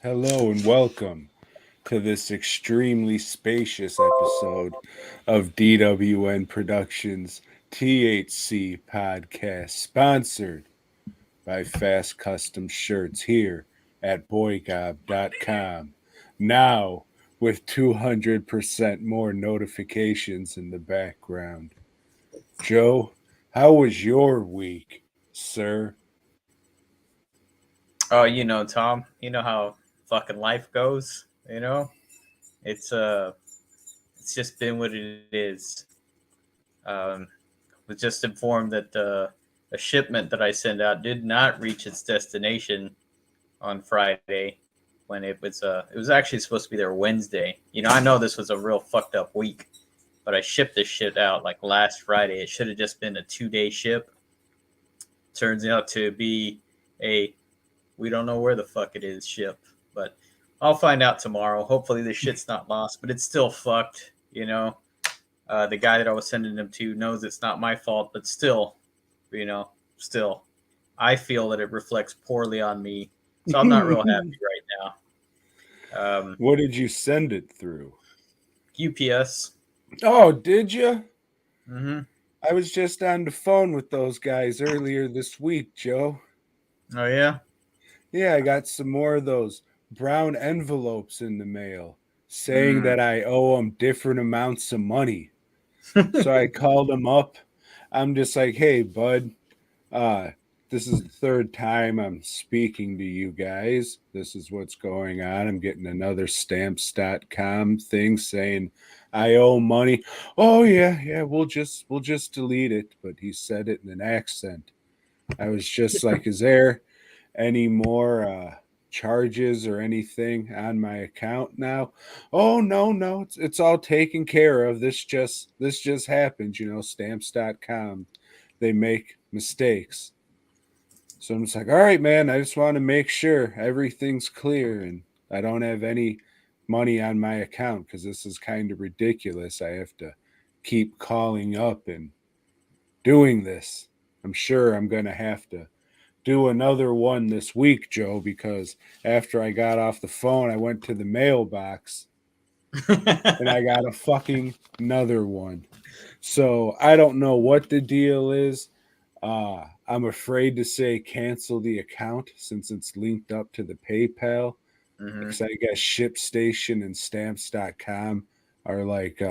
Hello and welcome to this extremely spacious episode of DWN Productions THC podcast, sponsored by Fast Custom Shirts here at BOYGOB.com. Now with 200% more notifications in the background. Joe, how was your week, sir? Oh, Tom, you know how fucking life goes, It's it's just been what it is. Um was just informed that a shipment that I sent out did not reach its destination on Friday when it was actually supposed to be there Wednesday. I know this was a real fucked up week, but I shipped this shit out like last Friday. It should have just been a 2-day ship. Turns out to be a we don't know where the fuck it is ship, but I'll find out tomorrow. Hopefully this shit's not lost, but it's still fucked. The guy that I was sending them to knows it's not my fault, but still, you know, still, I feel that it reflects poorly on me. So I'm not real happy right now. What did you send it through? UPS. Oh, did you? Mm-hmm. I was just on the phone with those guys earlier this week, Joe. Oh yeah. Yeah, I got some more of those brown envelopes in the mail saying Mm. that I owe them different amounts of money. So I called them up. I'm just like, hey, bud, uh, this is the third time I'm speaking to you guys. This is what's going on. I'm getting another stamps.com thing saying I owe money. Oh yeah, we'll just delete it. But he said it in an accent. I was just like, is there any more charges or anything on my account now? Oh no, it's all taken care of. This just happens, stamps.com. They make mistakes. So I'm just like, all right, man, I just want to make sure everything's clear and I don't have any money on my account because this is kind of ridiculous. I have to keep calling up and doing this. I'm sure I'm going to have to do another one this week, Joe, because after I got off the phone, I went to the mailbox and I got a fucking another one. So I don't know what the deal is. I'm afraid to say cancel the account since it's linked up to the PayPal. Mm-hmm. Because I guess ShipStation and Stamps.com are like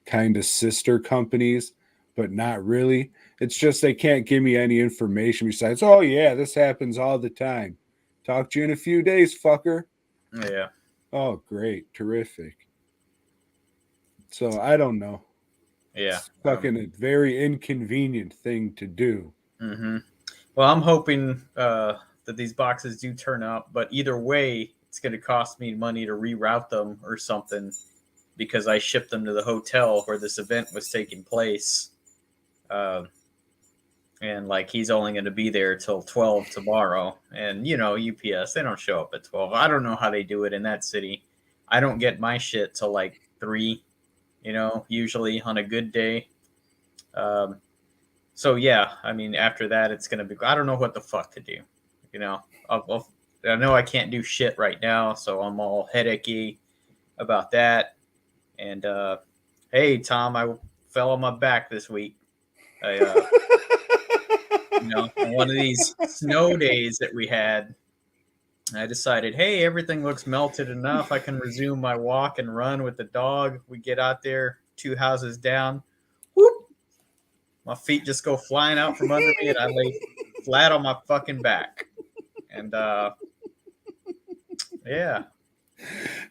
kind of sister companies, but not really. It's just they can't give me any information besides, oh, yeah, this happens all the time. Talk to you in a few days, fucker. Yeah. Oh, great. Terrific. So I don't know. Yeah. It's fucking a very inconvenient thing to do. Mm-hmm. Well, I'm hoping that these boxes do turn up, but either way, it's going to cost me money to reroute them or something because I shipped them to the hotel where this event was taking place. Uh, and like he's only going to be there till 12 tomorrow. And UPS, they don't show up at 12. I don't know how they do it in that city. I don't get my shit till like 3, usually on a good day. Um, so yeah, I mean, after that, it's gonna be. I don't know what the fuck to do. You know, I know I can't do shit right now, so I'm all headachy about that. And hey, Tom, I fell on my back this week. I, on one of these snow days that we had, I decided, hey, everything looks melted enough. I can resume my walk and run with the dog. We get out there, 2 houses down. Whoop! My feet just go flying out from under me, and I lay flat on my fucking back. And yeah,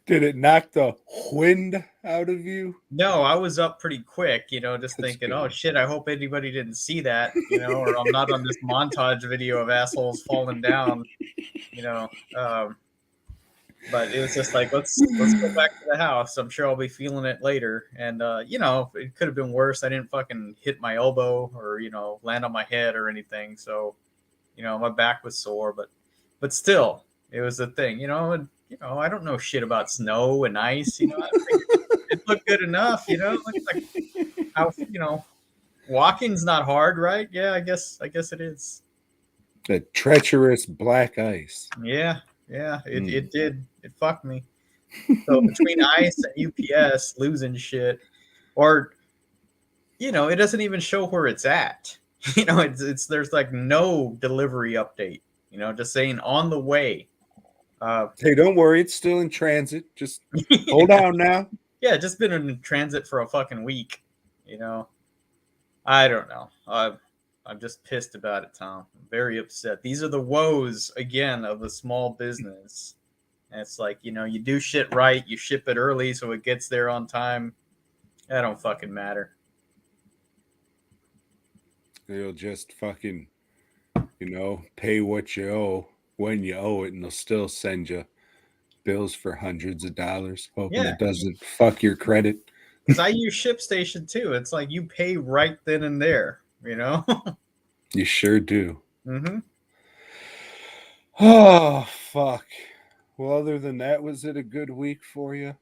Did it knock the wind out of you? no, I was up pretty quick, just That's thinking, oh good. shit, I hope anybody didn't see that, or I'm not on this montage video of assholes falling down, you know. Um, but it was just like, let's go back to the house. I'm sure I'll be feeling it later. And it could have been worse. I didn't fucking hit my elbow or land on my head or anything. So my back was sore, but still, it was a thing, and I don't know shit about snow and ice, I figured it looked good enough, it looked like how walking's not hard, right? Yeah, I guess it is. The treacherous black ice. Yeah, Yeah, it did. It fucked me. So between ICE and UPS losing shit, or it doesn't even show where it's at. It's there's like no delivery update. Just saying on the way. Hey, don't worry, it's still in transit. Just hold yeah, on now. yeah, just been in transit for a fucking week. I don't know. I'm just pissed about it, Tom. I'm very upset. These are the woes again of the small business. And it's like, you do shit right, you ship it early so it gets there on time. That don't fucking matter. They'll just fucking, pay what you owe when you owe it, and they'll still send you bills for hundreds of dollars, hoping Yeah, it doesn't fuck your credit. because I use ShipStation too. It's like you pay right then and there, You sure do. hmm Oh, fuck. Well, other than that, was it a good week for you?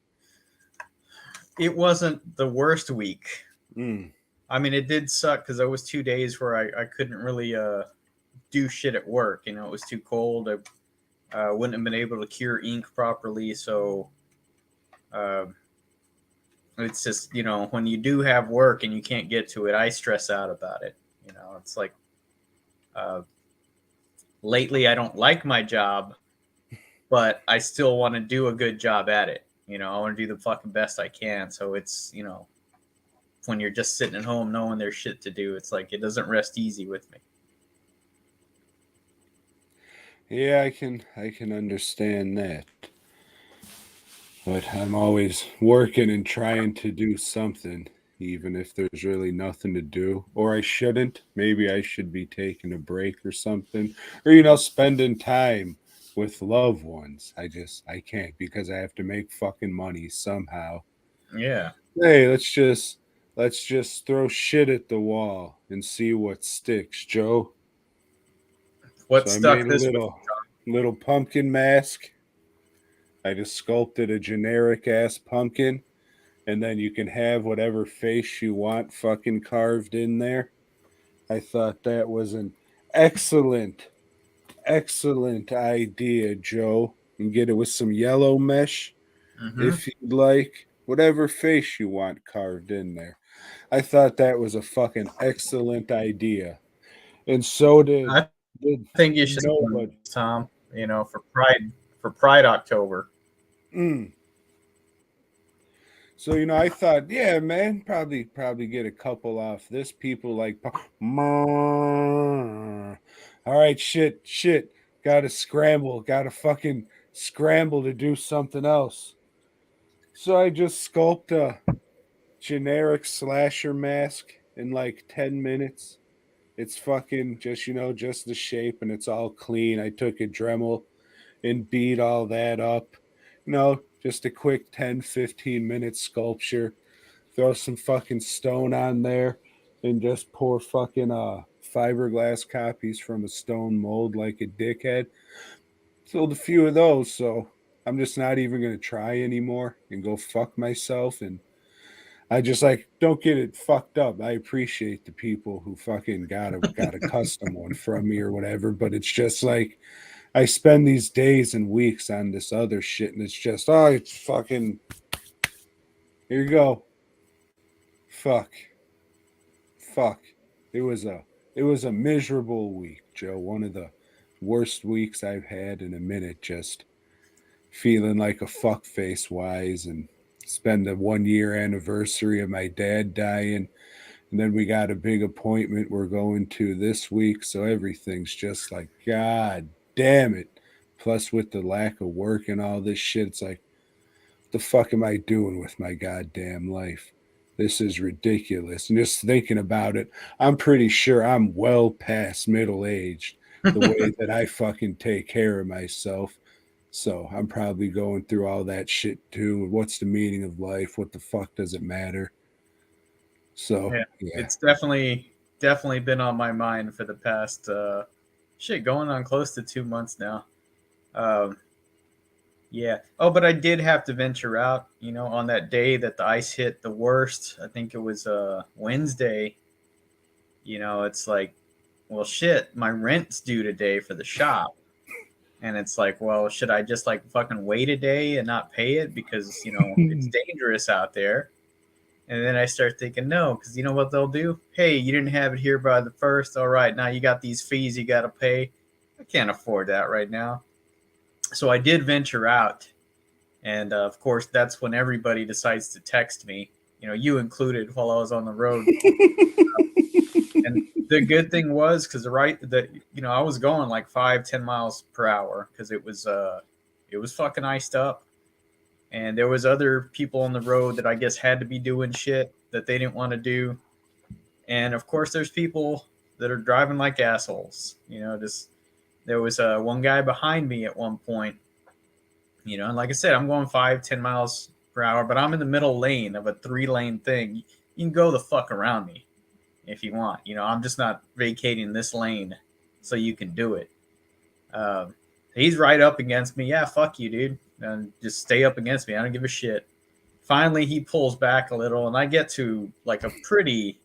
It wasn't the worst week. Mm. I mean, it did suck because there was 2 days where I couldn't really do shit at work. It was too cold. I wouldn't have been able to cure ink properly. So uh, it's just, when you do have work and you can't get to it, I stress out about it. It's like uh, lately I don't like my job, but I still want to do a good job at it. I want to do the fucking best I can. So it's, when you're just sitting at home knowing there's shit to do, it's like it doesn't rest easy with me. Yeah, I can understand that. But I'm always working and trying to do something, even if there's really nothing to do. Or I shouldn't. Maybe I should be taking a break or something. Or, spending time with loved ones. I can't because I have to make fucking money somehow. Yeah. Hey, let's just throw shit at the wall and see what sticks, Joe. What So I made stuck a this week? little pumpkin mask. I just sculpted a generic ass pumpkin, and then you can have whatever face you want fucking carved in there. I thought that was an excellent, excellent idea, Joe. And get it with some yellow mesh Mm-hmm. if you'd like. Whatever face you want carved in there. I thought that was a fucking excellent idea. And so did I did think you should, nobody. Tom. For Pride October. Mm. So I thought, yeah, man, probably get a couple off this. People like, all right, shit, gotta scramble, gotta fucking scramble to do something else. So I just sculpt a generic slasher mask in like 10 minutes. It's fucking just just the shape, and it's all clean. I took a Dremel and beat all that up. Just a quick 10-15 minute sculpture. Throw some fucking stone on there and just pour fucking fiberglass copies from a stone mold like a dickhead. Sold a few of those, so I'm just not even gonna try anymore and go fuck myself. And I just like don't get it fucked up. I appreciate the people who fucking got a custom one from me or whatever, but it's just like I spend these days and weeks on this other shit, and it's just, oh, it's fucking, here you go. Fuck. Fuck. It was a miserable week, Joe. One of the worst weeks I've had in a minute, just feeling like a fuck face wise, and spend the 1 year anniversary of my dad dying. And then we got a big appointment we're going to this week. So everything's just like, God damn it. Plus, with the lack of work and all this shit, it's like, what the fuck am I doing with my goddamn life? This is ridiculous. And just thinking about it, I'm pretty sure I'm well past middle aged the way that I fucking take care of myself. So I'm probably going through all that shit too. What's the meaning of life? What the fuck does it matter? So, Yeah, yeah. it's definitely been on my mind for the past shit going on close to 2 months now. Um, yeah. Oh, but I did have to venture out. On that day that the ice hit the worst. I think it was Wednesday. It's like, well, shit, my rent's due today for the shop, And it's like, well, should I just like fucking wait a day and not pay it because, it's dangerous out there? And then I start thinking, no, because you know what they'll do? Hey, you didn't have it here by the first. All right, now you got these fees you got to pay. I can't afford that right now. So I did venture out. And of course, that's when everybody decides to text me, you included, while I was on the road. And the good thing was, because I was going like 5-10 miles per hour because it was fucking iced up, and there was other people on the road that I guess had to be doing shit that they didn't want to do, and of course there's people that are driving like assholes. Just there was one guy behind me at one point. And like I said, I'm going 5-10 miles per hour, but I'm in the middle lane of a 3-lane thing. You can go the fuck around me if you want. I'm just not vacating this lane so you can do it. He's right up against me. Yeah, fuck you, dude. And just stay up against me. I don't give a shit. Finally, he pulls back a little, and I get to like a pretty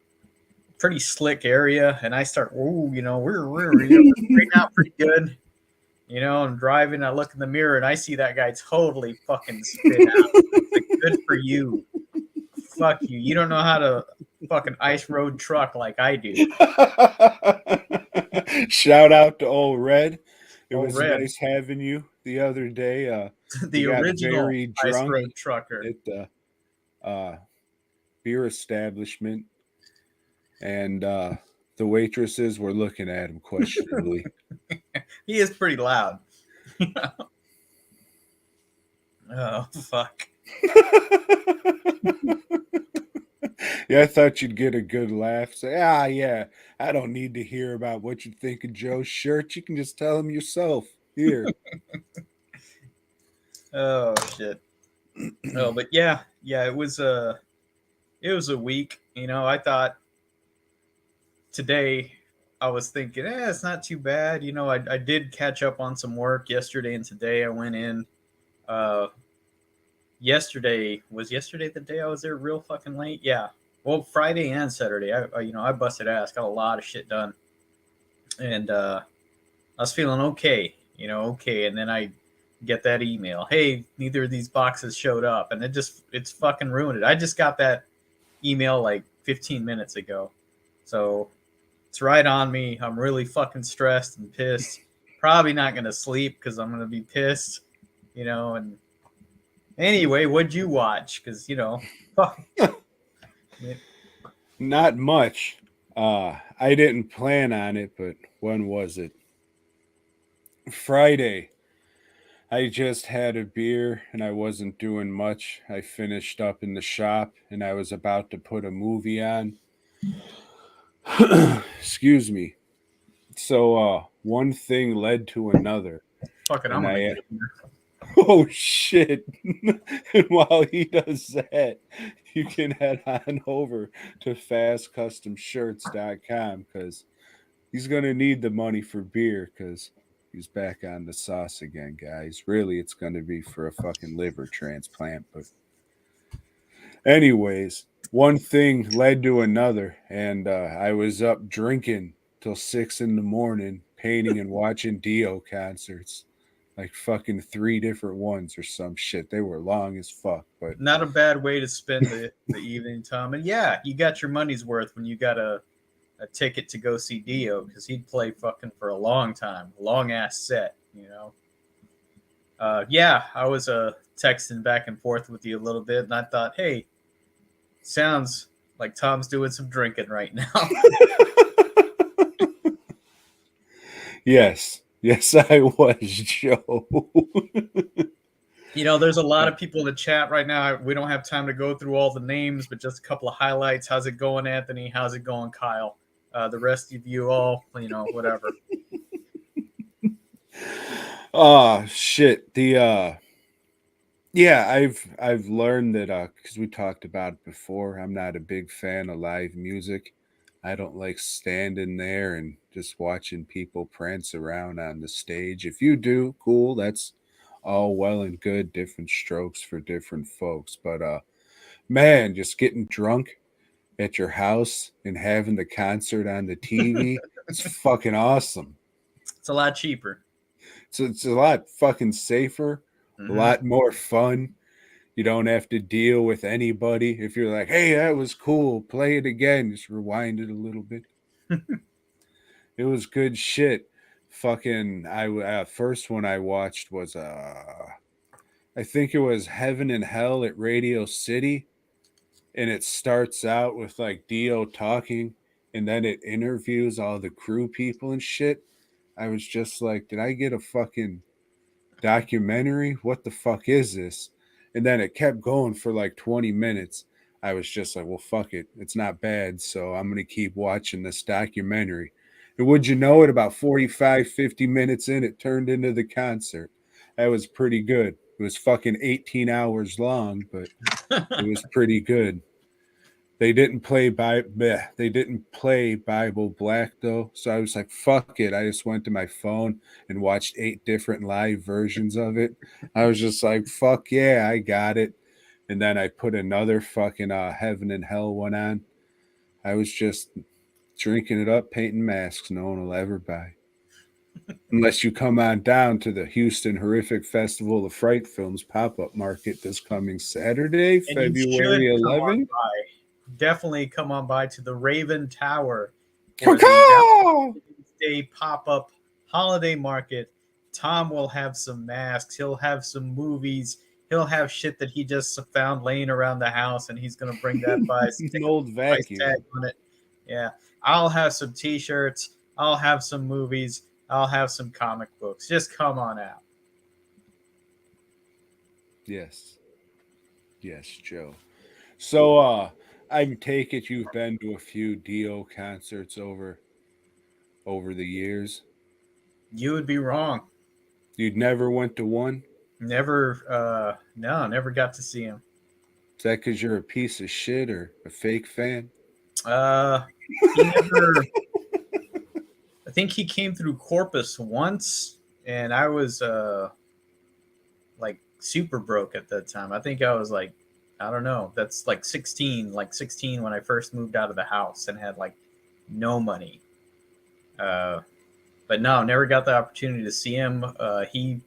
slick area, and I start, we're straighting out pretty good. I'm driving. I look in the mirror, and I see that guy totally fucking spit out. Like, good for you. Fuck you. You don't know how to fucking ice road truck like I do. Shout out to old Red. It Old was Red. nice having you the other day. The original very ice drunk road trucker. at the beer establishment, and the waitresses were looking at him questionably. He is pretty loud. Oh, fuck. Yeah, I thought you'd get a good laugh. Say, yeah, I don't need to hear about what you think of Joe's shirt. You can just tell him yourself. Here. Oh, shit. Oh, but yeah, it was a week. I thought today, I was thinking, it's not too bad. I did catch up on some work yesterday and today. I went in. Yesterday the day I was there real fucking late. Yeah. Well, Friday and Saturday, I busted ass, got a lot of shit done, and I was feeling okay, okay. And then I get that email, hey, neither of these boxes showed up, and it's fucking ruined it. I just got that email like 15 minutes ago, so it's right on me. I'm really fucking stressed and pissed. Probably not gonna sleep because I'm gonna be pissed, and anyway, what'd you watch? Because fuck. Not much. I didn't plan on it, but when was it? Friday. I just had a beer and I wasn't doing much. I finished up in the shop and I was about to put a movie on. Excuse me. So one thing led to another. Fucking, I'm gonna get in there. Oh shit. And while he does that, you can head on over to fastcustomshirts.com because he's gonna need the money for beer because he's back on the sauce again, guys. Really, it's gonna be for a fucking liver transplant, but anyways, one thing led to another, and I was up drinking till 6 a.m, painting and watching Dio concerts. Like fucking 3 different ones or some shit. They were long as fuck, but Not a bad way to spend the evening, Tom. And yeah, you got your money's worth when you got a ticket to go see Dio, because he'd play fucking for a long time, long ass set. Yeah, I was texting back and forth with you a little bit, and I thought, hey, sounds like Tom's doing some drinking right now. yes, I was, Joe. There's a lot of people in the chat right now. We don't have time to go through all the names, but just a couple of highlights. How's it going, Anthony? How's it going, Kyle? The rest of you all, whatever. Oh shit. Yeah, I've learned that because we talked about it before, I'm not a big fan of live music. I don't like standing there and just watching people prance around on the stage. If you do, cool, that's all well and good, different strokes for different folks. But man, just getting drunk at your house and having the concert on the TV, it's fucking awesome. It's a lot cheaper. So it's a lot fucking safer, a lot more fun. You don't have to deal with anybody. If you're like, hey, that was cool, play it again, just rewind it a little bit. It was good shit. Fucking, first one I watched was I think it was Heaven and Hell at Radio City, and it starts out with like Dio talking, and then it interviews all the crew people and shit. I was just like, did I get a fucking documentary? What the fuck is this? And then it kept going for like 20 minutes. I was just like, well, fuck it. It's not bad. So I'm going to keep watching this documentary. And would you know it, about 45, 50 minutes in, it turned into the concert. That was pretty good. It was fucking 18 hours long, but it was pretty good. They didn't play Bible Black though, so I was like, "Fuck it!" I just went to my phone and watched 8 different live versions of it. I was just like, "Fuck yeah, I got it!" And then I put another fucking Heaven and Hell one on. I was just drinking it up, painting masks no one will ever buy, unless you come on down to the Houston Horrific Festival of Fright Films pop-up market this coming Saturday, And you February should come on 11th. by. Definitely come on by to the Raven Tower for the Caw-caw! Valentine's Day pop-up holiday market. Tom will have some masks. He'll have some movies. He'll have shit that he just found laying around the house, and he's gonna bring that by. An old Price vacuum. tag on it. Yeah, I'll have some T-shirts. I'll have some movies. I'll have some comic books. Just come on out. Yes. Yes, Joe. So I take it you've been to a few Dio concerts over the years. You would be wrong. You'd never went to one? Never. No, never got to see him. Is that because you're a piece of shit or a fake fan? He never. I think he came through Corpus once, and I was like super broke at that time. I think I was like, I don't know. That's like 16, when I first moved out of the house and had like no money. But no, never got the opportunity to see him. He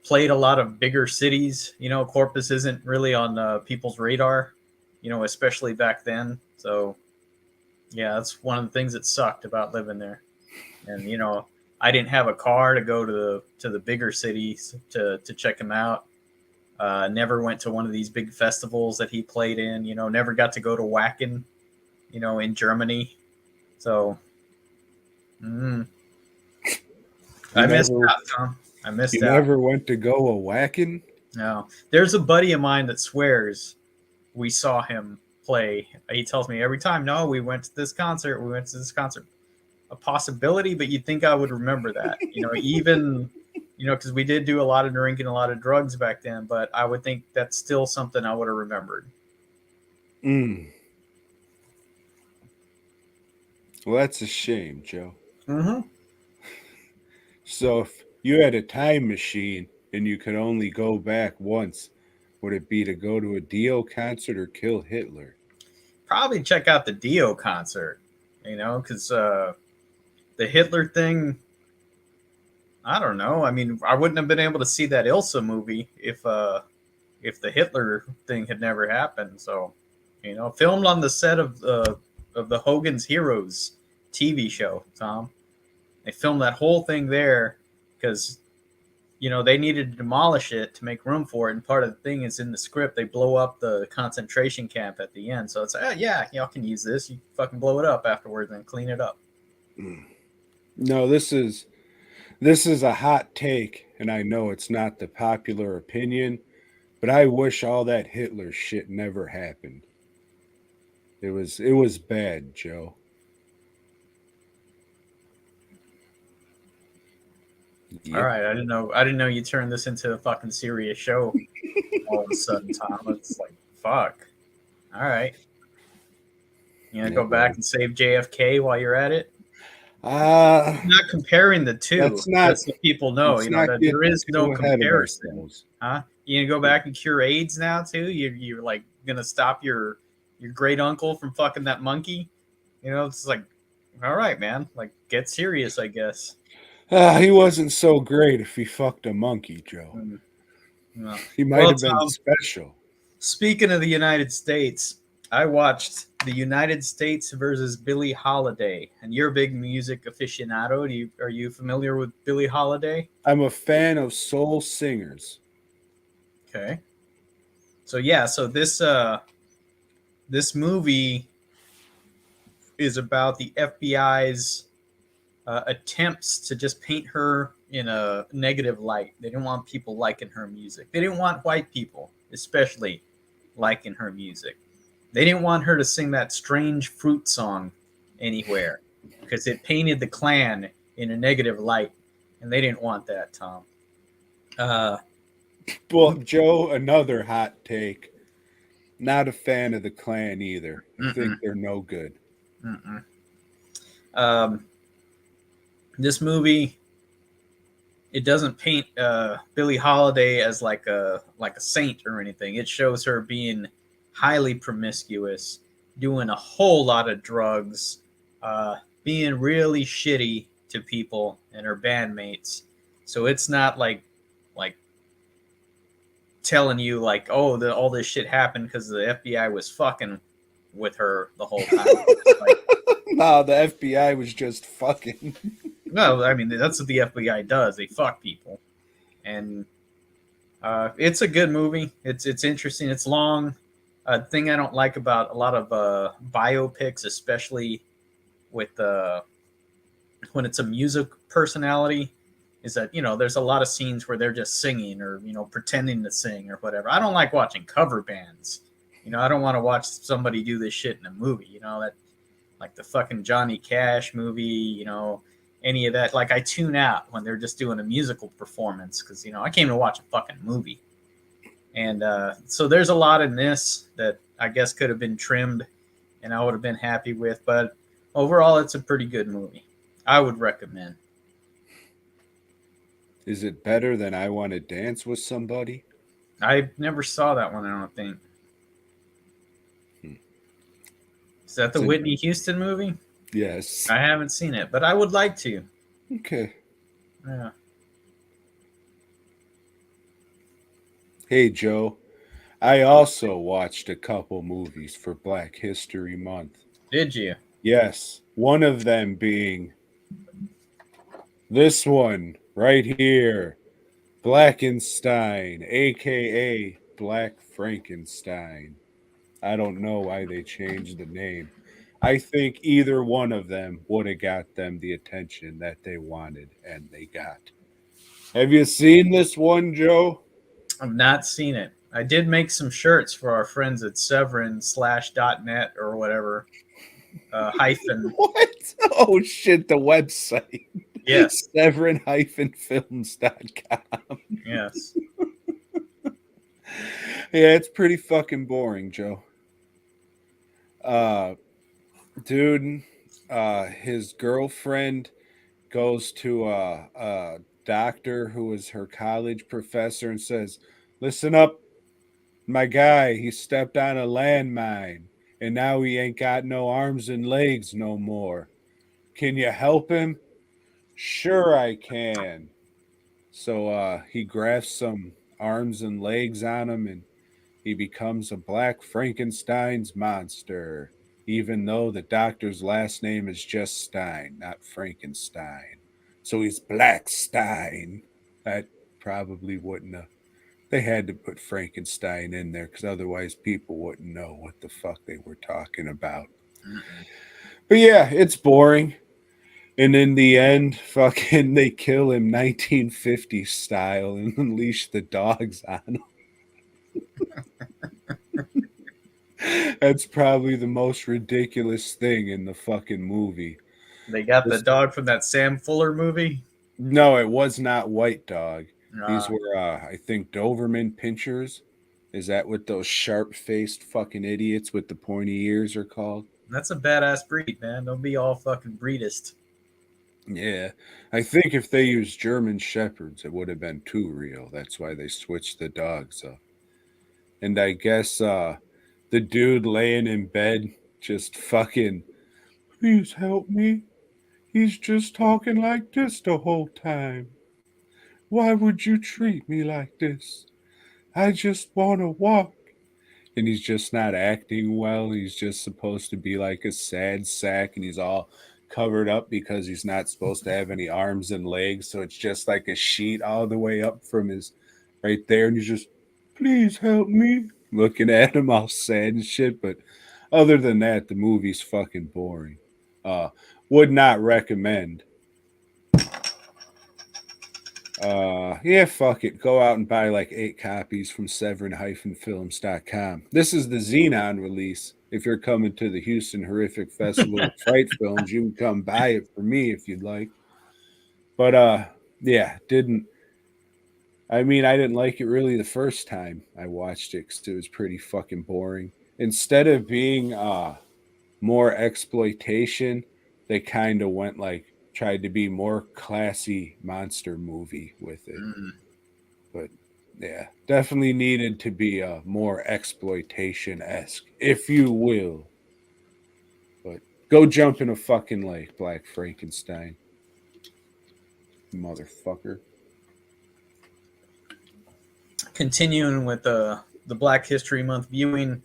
played a lot of bigger cities. You know, Corpus isn't really on people's radar, you know, especially back then. So, yeah, that's one of the things that sucked about living there. And, you know, I didn't have a car to go to the bigger cities to check him out. Never went to one of these big festivals that he played in. You know, never got to go to Wacken, you know, in Germany. So, I missed out, Tom. I missed You out. never went to go a whacking? No, there's a buddy of mine that swears we saw him play. He tells me every time, no, we went to this concert. We went to this concert. A possibility, but you'd think I would remember that. You know, even, you know, because we did do a lot of drinking, a lot of drugs back then, but I would think that's still something I would have remembered. Well, that's a shame, Joe. So if you had a time machine and you could only go back once, would it be to go to a Dio concert or kill Hitler? Probably check out the Dio concert, you know, because the Hitler thing, I don't know. I mean, I wouldn't have been able to see that Ilsa movie if the Hitler thing had never happened. So, you know, filmed on the set of the Hogan's Heroes TV show, Tom. They filmed that whole thing there because, you know, they needed to demolish it to make room for it. And part of the thing is in the script, they blow up the concentration camp at the end. So it's like, oh, yeah, y'all can use this. You fucking blow it up afterwards and clean it up. No, this is a hot take, and I know it's not the popular opinion, but I wish all that Hitler shit never happened. It was bad, Joe. Yep. All right, I didn't know you turned this into a fucking serious show all of a sudden, Tom. It's like, fuck. All right. You gonna go back and save JFK while you're at it? I'm not comparing the two. That's what people know. You know that there is no comparison. Huh? You gonna go back and cure AIDS now too? You're like gonna stop your great uncle from fucking that monkey? You know, it's like, all right, man. Like, get serious, I guess. He wasn't so great if he fucked a monkey, Joe. Mm, no. He might Well, have been Tom, special. speaking of the United States, I watched the United States versus Billie Holiday, and you're a big music aficionado. Are you familiar with Billie Holiday? I'm a fan of soul singers. Okay. So yeah, so this movie is about the FBI's attempts to just paint her in a negative light. They didn't want people liking her music. They didn't want white people, especially, liking her music. They didn't want her to sing that strange fruit song anywhere because it painted the Klan in a negative light, and they didn't want that, Tom. Uh, Well, Joe, another hot take. Not a fan of the Klan either. I think mm-mm, they're no good. mm-mm. Um, this movie, it doesn't paint Billie Holiday as like a saint or anything. It shows her being highly promiscuous, doing a whole lot of drugs, being really shitty to people and her bandmates. So it's not like telling you like, oh, all this shit happened because the FBI was fucking with her the whole time. Like, No, the FBI was just fucking. no, I mean that's what the FBI does. They fuck people, and it's a good movie. It's interesting. It's long. Thing I don't like about a lot of biopics, especially with when it's a music personality, is that there's a lot of scenes where they're just singing or pretending to sing or whatever. I don't like watching cover bands. I don't want to watch somebody do this shit in a movie. That like the fucking Johnny Cash movie. Any of that. Like I tune out when they're just doing a musical performance because I came to watch a fucking movie. And so there's a lot in this that I guess could have been trimmed and I would have been happy with. But overall, it's a pretty good movie. I would recommend. Is it better than I Want to Dance with Somebody? I never saw that one, I don't think. Hmm. Is that the Whitney Houston movie? Yes. I haven't seen it, but I would like to. Okay. Yeah. Hey, Joe. I also watched a couple movies for Black History Month. Did you? Yes. One of them being this one right here, Blackenstein, aka Black Frankenstein. I don't know why they changed the name. I think either one of them would have got them the attention that they wanted and they got. Have you seen this one, Joe? I've not seen it. I did make some shirts for our friends at Severin/.net or whatever. Hyphen. What? Oh shit, the website. Yes. Severin-films.com. Yes. Yeah, it's pretty fucking boring, Joe. Dude, his girlfriend goes to a doctor who is her college professor and says, "Listen up, my guy, he stepped on a landmine and now he ain't got no arms and legs no more. Can you help him?" "Sure I can." So he grafts some arms and legs on him and he becomes a Black Frankenstein's monster, even though the doctor's last name is just Stein, not Frankenstein. So he's Blackstein. That probably wouldn't have. They had to put Frankenstein in there because otherwise people wouldn't know what the fuck they were talking about. Mm-mm. But yeah, it's boring. And in the end, fucking they kill him 1950s style and unleash the dogs on him. That's probably the most ridiculous thing in the fucking movie. They got the dog from that Sam Fuller movie. No, it was not White Dog. These Uh, were, I think, Doberman Pinchers. Is that what those sharp-faced fucking idiots with the pointy ears are called? that's a badass breed, man. Don't be all fucking breedist. Yeah. I think if they used German Shepherds, it would have been too real. That's why they switched the dogs up. And I guess the dude laying in bed just fucking, "Please help me. He's just talking like this the whole time. Why would you treat me like this? I just want to walk. And he's just not acting well. He's just supposed to be like a sad sack, and he's all covered up because he's not supposed to have any arms and legs. So it's just like a sheet all the way up from his right there. And he's just, please help me. Looking at him all sad and shit. But other than that, the movie's fucking boring. Would not recommend. Yeah, fuck it. Go out and buy like 8 copies from severin-films.com. This is the Xenon release. If you're coming to the Houston Horrific Festival of Fright Films, you can come buy it for me if you'd like. But yeah, I didn't like it really the first time I watched it because it was pretty fucking boring. Instead of being more exploitation, they kind of went like tried to be more classy monster movie with it. But yeah, definitely needed to be more exploitation-esque, if you will. But go jump in a fucking lake, Black Frankenstein. Motherfucker. Continuing with the Black History Month viewing,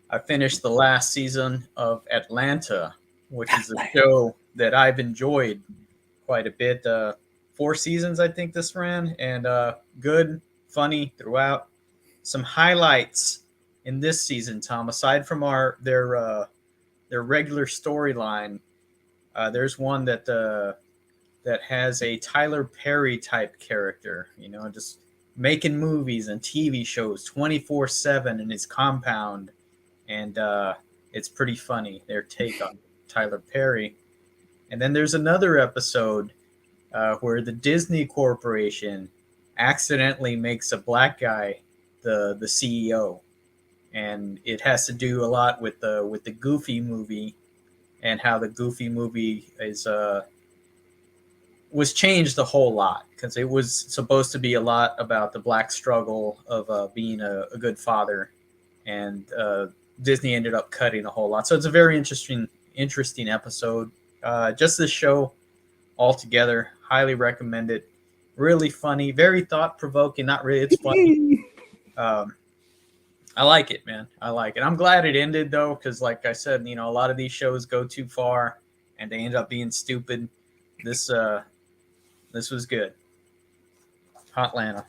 I finished the last season of Atlanta, which is a show that I've enjoyed quite a bit. 4 seasons, I think this ran, and good, funny throughout. Some highlights in this season, Tom. Aside from their regular storyline, there's one that has a Tyler Perry type character. You know, just making movies and TV shows 24/7 in his compound, and it's pretty funny. Their take on Tyler Perry. And then there's another episode where the Disney Corporation accidentally makes a black guy the CEO, and it has to do a lot with the Goofy movie and how the Goofy movie was changed a whole lot because it was supposed to be a lot about the black struggle of being a good father, and Disney ended up cutting a whole lot. So it's a very interesting episode. Just this show altogether, highly recommend it. Really funny, very thought provoking. Not really, it's funny. I like it, man. I like it. I'm glad it ended though, because like I said, a lot of these shows go too far and they end up being stupid. This was good. Hotlanta.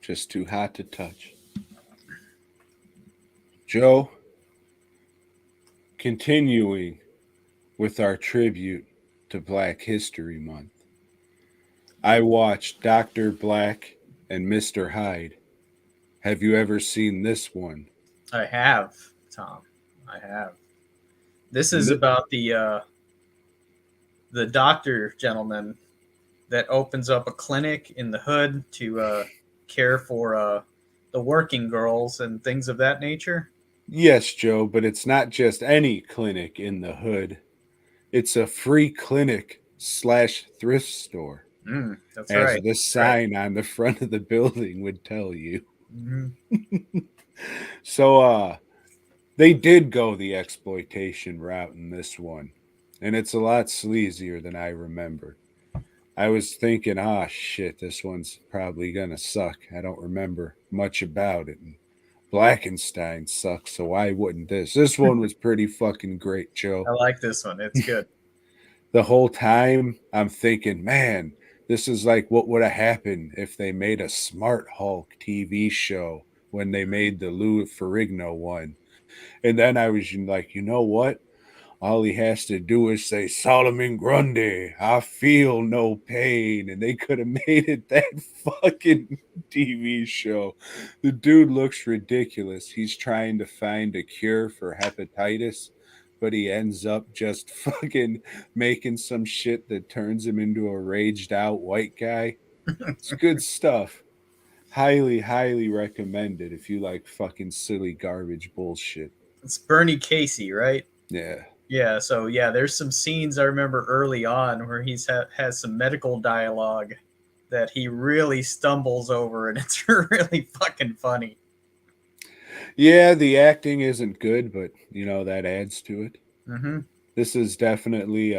Just too hot to touch. Joe, continuing with our tribute to Black History Month, I watched Dr. Black and Mr. Hyde. Have you ever seen this one? I have, Tom. I have. This is about the doctor gentleman that opens up a clinic in the hood to care for the working girls and things of that nature. Yes, Joe, but it's not just any clinic in the hood. It's a free clinic / thrift store. That's as right. the sign on the front of the building would tell you. Mm-hmm. So they did go the exploitation route in this one, and it's a lot sleazier than I remember. I was thinking, shit, this one's probably gonna suck. I don't remember much about it. And Blackenstein sucks, so why wouldn't this? This one was pretty fucking great, Joe. I like this one. It's good. The whole time I'm thinking, man, this is like what would have happened if they made a Smart Hulk TV show when they made the Lou Ferrigno one. And then I was like, you know what? All he has to do is say, Solomon Grundy, I feel no pain. And they could have made it that fucking TV show. The dude looks ridiculous. He's trying to find a cure for hepatitis, but he ends up just fucking making some shit that turns him into a raged out white guy. It's good stuff. Highly, highly recommended if you like fucking silly garbage bullshit. It's Bernie Casey, right? Yeah. Yeah, so there's some scenes I remember early on where has some medical dialogue that he really stumbles over, and it's really fucking funny. Yeah, the acting isn't good, but that adds to it. Mm-hmm. this is definitely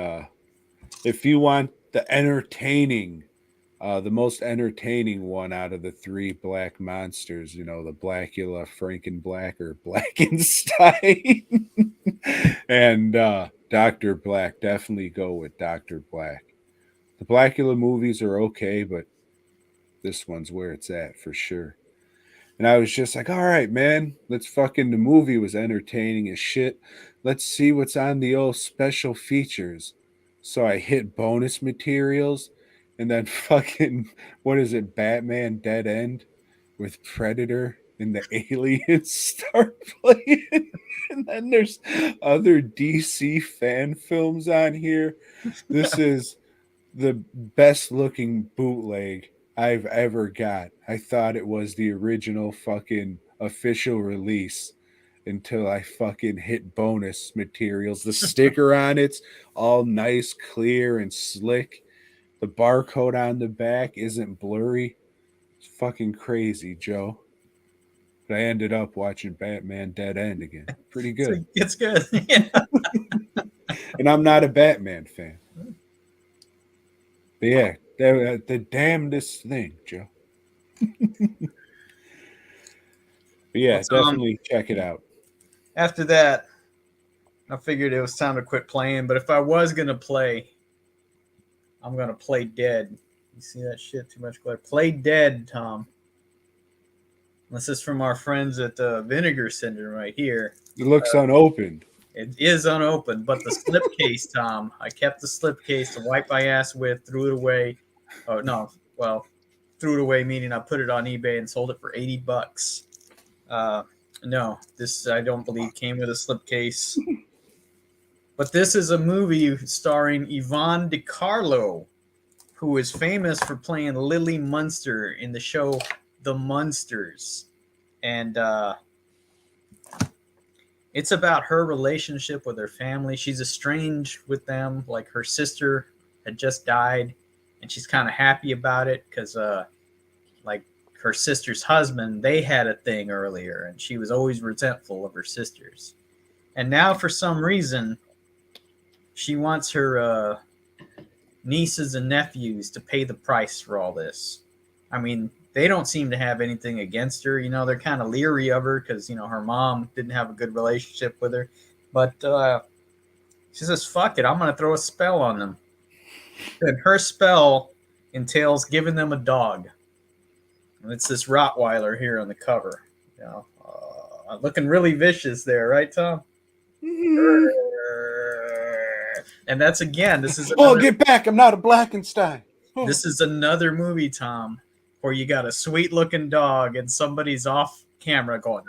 if you want the most entertaining one out of the three black monsters, the Blackula, Frankenblack, or Blackenstein, and Dr. Black. Definitely go with Dr. Black. The Blackula movies are okay, but this one's where it's at for sure. And I was just like, all right, man, the movie was entertaining as shit. Let's see what's on the old special features. So I hit bonus materials and then fucking, what is it, Batman Dead End with Predator and the aliens start playing. And then there's other DC fan films on here. This is the best looking bootleg I've ever got. I thought it was the original fucking official release until I fucking hit bonus materials. The sticker on it's all nice, clear, and slick. The barcode on the back isn't blurry. It's fucking crazy, Joe. But I ended up watching Batman Dead End again. Pretty good. It's good. Yeah. And I'm not a Batman fan. But yeah, the damnedest thing, Joe. But yeah, definitely check it out. After that, I figured it was time to quit playing. But if I was gonna play, I'm gonna play Dead. You see that shit? Too much glare. Play Dead, Tom. This is from our friends at Vinegar Syndrome right here. It looks unopened. It is unopened, but the slipcase, Tom. I kept the slipcase to wipe my ass with, threw it away. Oh no, well, threw it away meaning I put it on eBay and sold it for $80. No, this I don't believe came with a slipcase. But this is a movie starring Yvonne DiCarlo, who is famous for playing Lily Munster in the show The Munsters. And it's about her relationship with her family. She's estranged with them. Like her sister had just died, and she's kind of happy about it because, like, her sister's husband, they had a thing earlier, and she was always resentful of her sisters. And now, for some reason, she wants her nieces and nephews to pay the price for all this. I mean, they don't seem to have anything against her. They're kind of leery of her because, her mom didn't have a good relationship with her. But she says, fuck it, I'm going to throw a spell on them. And her spell entails giving them a dog. And it's this Rottweiler here on the cover. Looking really vicious there, right, Tom? Mm-hmm. And that's, again, this is... Another, get back, I'm not a Blackenstein. This is another movie, Tom, where you got a sweet-looking dog and somebody's off camera going,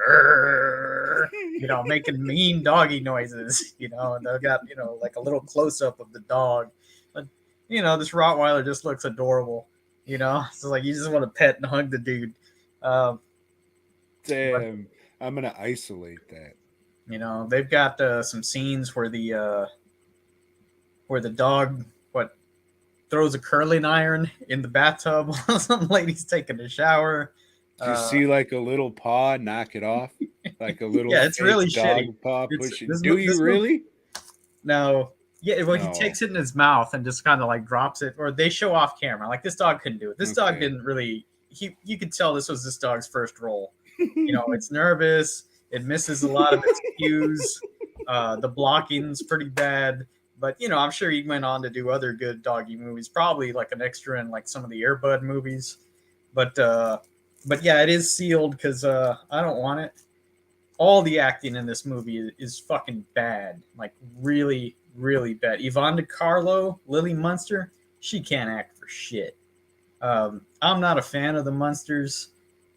making mean doggy noises, and they've got, like a little close-up of the dog. But, this Rottweiler just looks adorable, So, like, you just want to pet and hug the dude. Damn, I'm going to isolate that. They've got some scenes where the dog, throws a curling iron in the bathtub while some lady's taking a shower. Do you see like a little paw knock it off? Like a little it's really dog shitty. Paw pushing. Do you really? No. Yeah, well, he takes it in his mouth and just kind of like drops it, or they show off camera. Like this dog couldn't do it. This dog didn't really. You could tell this was this dog's first role. It's nervous. It misses a lot of its cues. The blocking's pretty bad. But, I'm sure he went on to do other good doggy movies, probably like an extra in like some of the Air Bud movies. But yeah, it is sealed because I don't want it. All the acting in this movie is fucking bad. Like really, really bad. Yvonne DiCarlo, Lily Munster, she can't act for shit. I'm not a fan of the Munsters.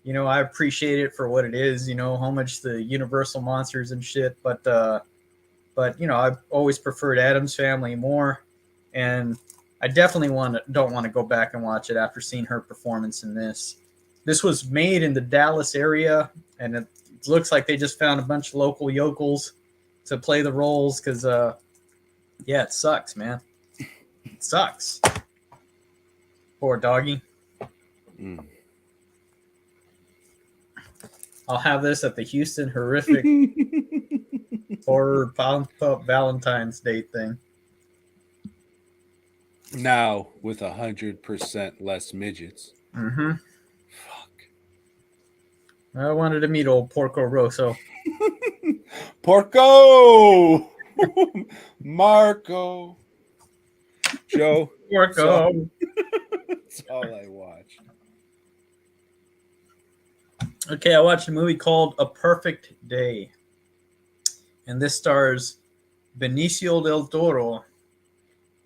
I appreciate it for what it is, homage to Universal monsters and shit. But I've always preferred Addams Family more, and I definitely don't want to go back and watch it after seeing her performance in this. This was made in the Dallas area, and it looks like they just found a bunch of local yokels to play the roles because, it sucks, man. It sucks. Poor doggy. Mm. I'll have this at the Houston Horrific horror Valentine's Day thing. Now with 100% less midgets. Mm-hmm. Fuck. I wanted to meet old Porco Rosso. Porco! Marco. Joe. Porco. That's all I watched. Okay, I watched a movie called A Perfect Day. And this stars Benicio del Toro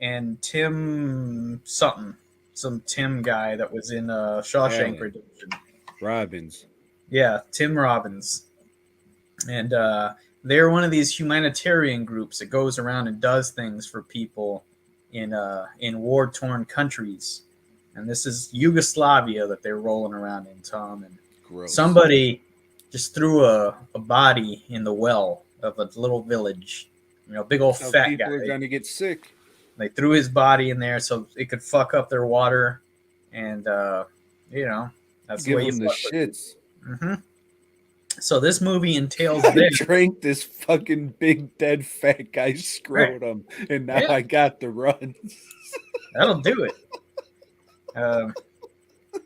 and Tim something. Some Tim guy that was in Shawshank Alan Redemption. Robbins. Yeah, Tim Robbins. And they're one of these humanitarian groups that goes around and does things for people in war-torn countries. And this is Yugoslavia that they're rolling around in, Tom. And Gross. somebody just threw a body in the well of a little village. You know, big old That's how fat people guy. are gonna get sick. They threw his body in there so it could fuck up their water. And, you know, that's Give the way them you the fuck shits. Mm-hmm. So this movie entails I this. drank this fucking big dead fat guy's scrotum, and now Yeah. I got the runs. That'll do it.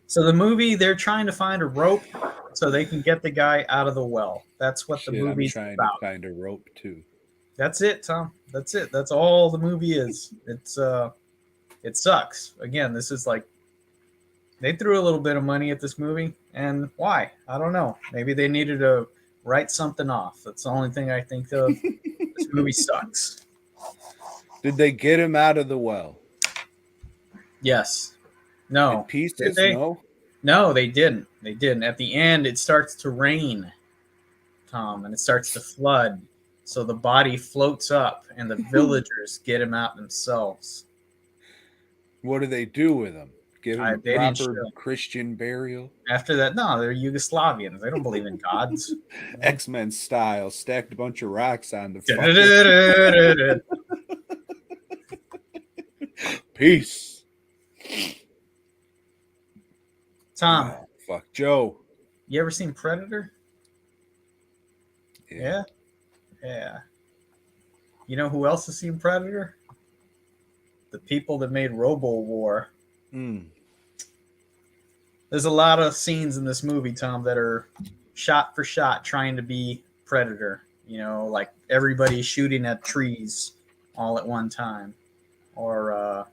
So the movie, they're trying to find a rope so they can get the guy out of the well. That's what the Shit, I'm movie's trying about. to find a rope too. That's it, Tom. That's it. That's all the movie is. It sucks. Again, this is like they threw a little bit of money at this movie, and why? I don't know. Maybe they needed to write something off. That's the only thing I think of. This movie sucks. Did they get him out of the well? Yes. No. In pieces? Did they? No. No, they didn't. They didn't. At the end, it starts to rain, Tom, and it starts to flood. So the body floats up, and the villagers get him out themselves. What do they do with him? Give him They a didn't proper show. Christian burial? After that, no, they're Yugoslavians. They don't believe in gods. X-Men style, stacked a bunch of rocks on the fucker. Peace. Tom, Oh, fuck. Joe. you ever seen Predator? Yeah. Yeah. You know who else has seen Predator? The people that made Robo War. Mm. There's a lot of scenes in this movie, Tom, that are shot for shot trying to be Predator. You know, like everybody shooting at trees all at one time, or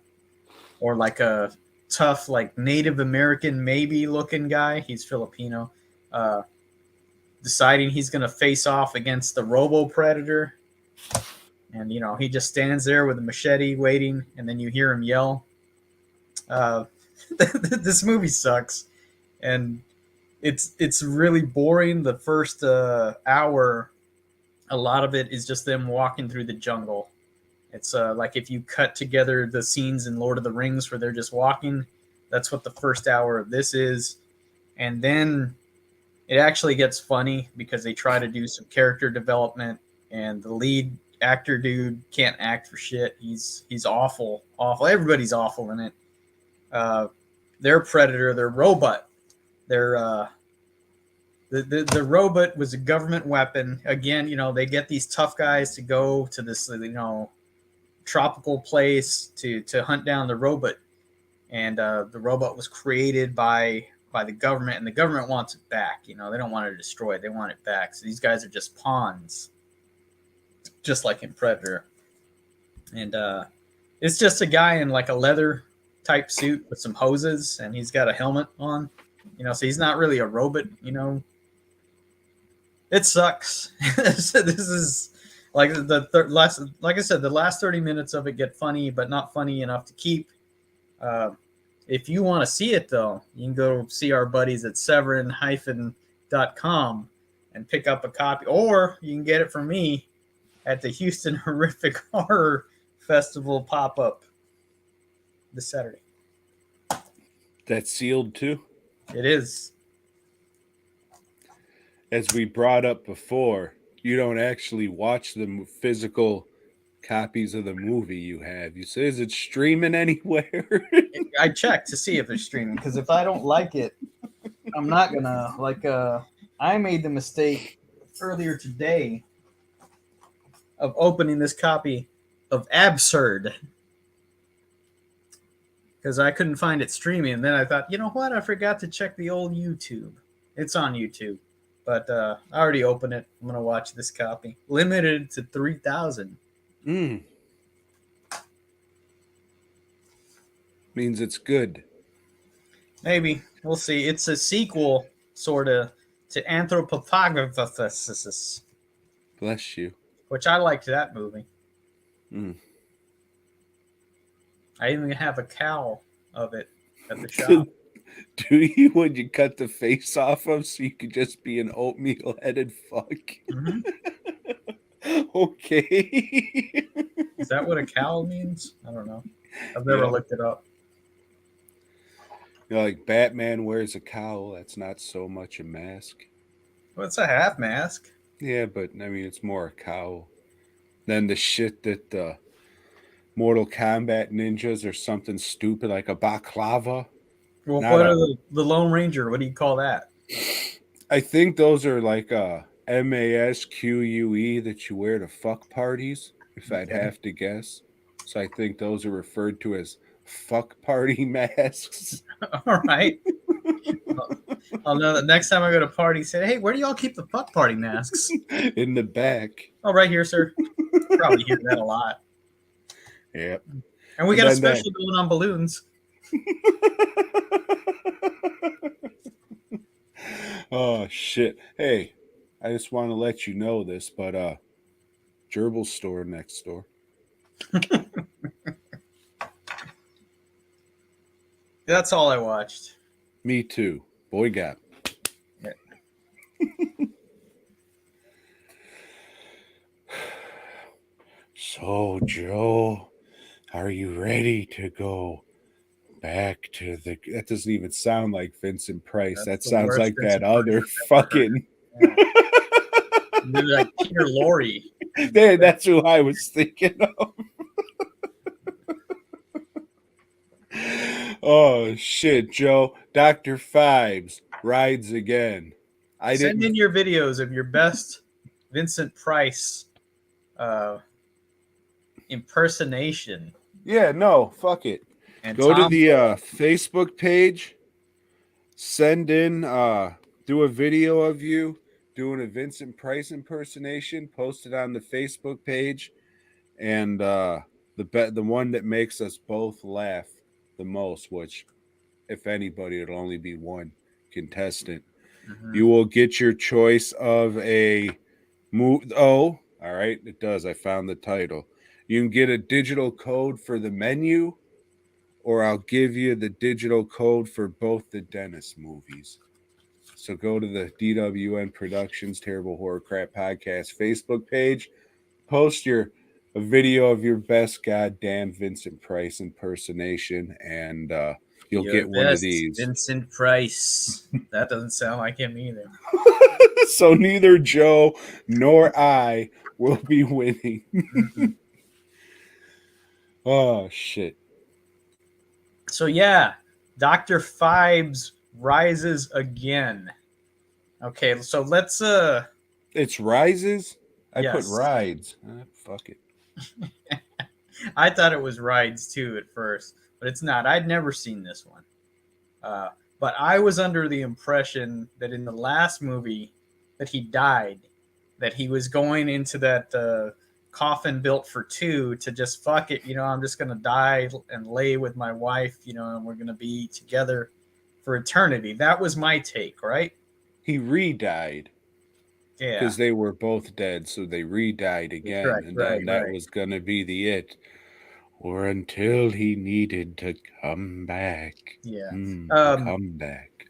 like a tough, like Native American maybe looking guy. He's Filipino, deciding he's going to face off against the Robo Predator, and you know he just stands there with a machete waiting, and then you hear him yell. This movie sucks, and it's really boring. The first hour, a lot of it is just them walking through the jungle. It's like if you cut together the scenes in Lord of the Rings where they're just walking, that's what the first hour of this is. And then it actually gets funny because they try to do some character development, and the lead actor dude can't act for shit. He's awful. Everybody's awful in it. Their Predator, their robot, their the robot was a government weapon. Again, you know, they get these tough guys to go to this, you know, tropical place to hunt down the robot, and the robot was created by the government, and the government wants it back. You know, they don't want to destroy it; they want it back. So these guys are just pawns, just like in Predator. And it's just a guy in like a leather type suit with some hoses, and he's got a helmet on. You know, so he's not really a robot. You know, it sucks. This is like the last, like I said, the last 30 minutes of it get funny, but not funny enough to keep. If you want to see it, though, you can go see our buddies at severin-.com and pick up a copy, or you can get it from me at the Houston Horrific Horror Festival pop-up this Saturday. That's sealed too? It is. As we brought up before, you don't actually watch the physical copies of the movie you have. You say, is it streaming anywhere? I check to see if it's streaming, because if I don't like it, I'm not gonna I made the mistake earlier today of opening this copy of Absurd because I couldn't find it streaming. And then I thought, you know what? I forgot to check the old YouTube. It's on YouTube, but I already opened it. I'm gonna watch this copy. Limited to 3,000. Means it's good. Maybe we'll see. It's a sequel, sort of, to Anthropophagus, Bless you. which I liked that movie. I even have a cowl of it at the shop. Do you when you cut the face off of so you could just be an oatmeal headed fuck? Mm-hmm. Okay. Is that what a cowl means? I don't know. I've never looked it up. You know, like Batman wears a cowl. That's not so much a mask. Well, it's a half mask. Yeah, but I mean, it's more a cowl than the shit that the Mortal Kombat ninjas or something stupid like a baklava. Well, what are the Lone Ranger? What do you call that? I think those are like a MASQUE that you wear to fuck parties, if I'd have to guess. So I think those are referred to as fuck party masks. All right. I'll know that next time I go to party, say, hey, where do y'all keep the fuck party masks? In the back. Oh, right here, sir. Probably hear that a lot. Yep. And we got a special going on balloons. Oh shit. Hey, I just want to let you know this, but gerbil store next door. That's all I watched. Me too. BOYGOB. Yeah. So, Joe, are you ready to go back to the... That doesn't even sound like Vincent Price. That sounds like that other fucking... Yeah. Like Peter Lorre. That's who I was thinking of. Oh, shit, Joe. Dr. Phibes Rides Again. Send in your videos of your best Vincent Price impersonation. Yeah, no, fuck it. And go to the Facebook page, send in, do a video of you doing a Vincent Price impersonation, post it on the Facebook page, and the one that makes us both laugh the most, which, if anybody, it'll only be one contestant. Mm-hmm. You will get your choice of a move. Oh, all right, it does. I found the title. You can get a digital code for the menu, or I'll give you the digital code for both the Dennis movies. So go to the DWN Productions Terrible Horror Crap Podcast Facebook page, post a video of your best goddamn Vincent Price impersonation, and you'll get one of these. Vincent Price. That doesn't sound like him either. So neither Joe nor I will be winning. Oh, shit. So, yeah, Dr. Phibes Rises Again. Okay, so let's... It's Rises? I yes. put Rides. Fuck it. I thought it was Rides, too, at first. But it's not. I'd never seen this one. But I was under the impression that in the last movie that he died, that he was going into that coffin built for two to just fuck it. You know, I'm just going to die and lay with my wife, you know, and we're going to be together for eternity. That was my take, right? He re-died. Yeah. Because they were both dead, so they re-died again. Right, and then that was going to be the it. Or until he needed to come back. Yeah. Come back.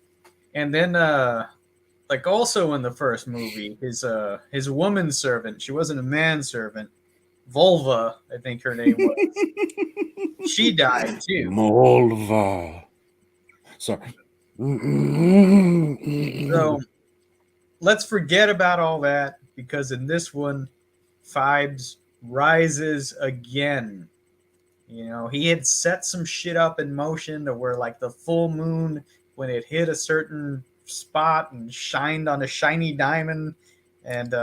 And then, like also in the first movie, his woman servant, she wasn't a manservant, Volva, I think her name was. She died too. Volva. Sorry. So let's forget about all that, because in this one, Phibes rises again. You know, he had set some shit up in motion to where, like, the full moon, when it hit a certain spot and shined on a shiny diamond, and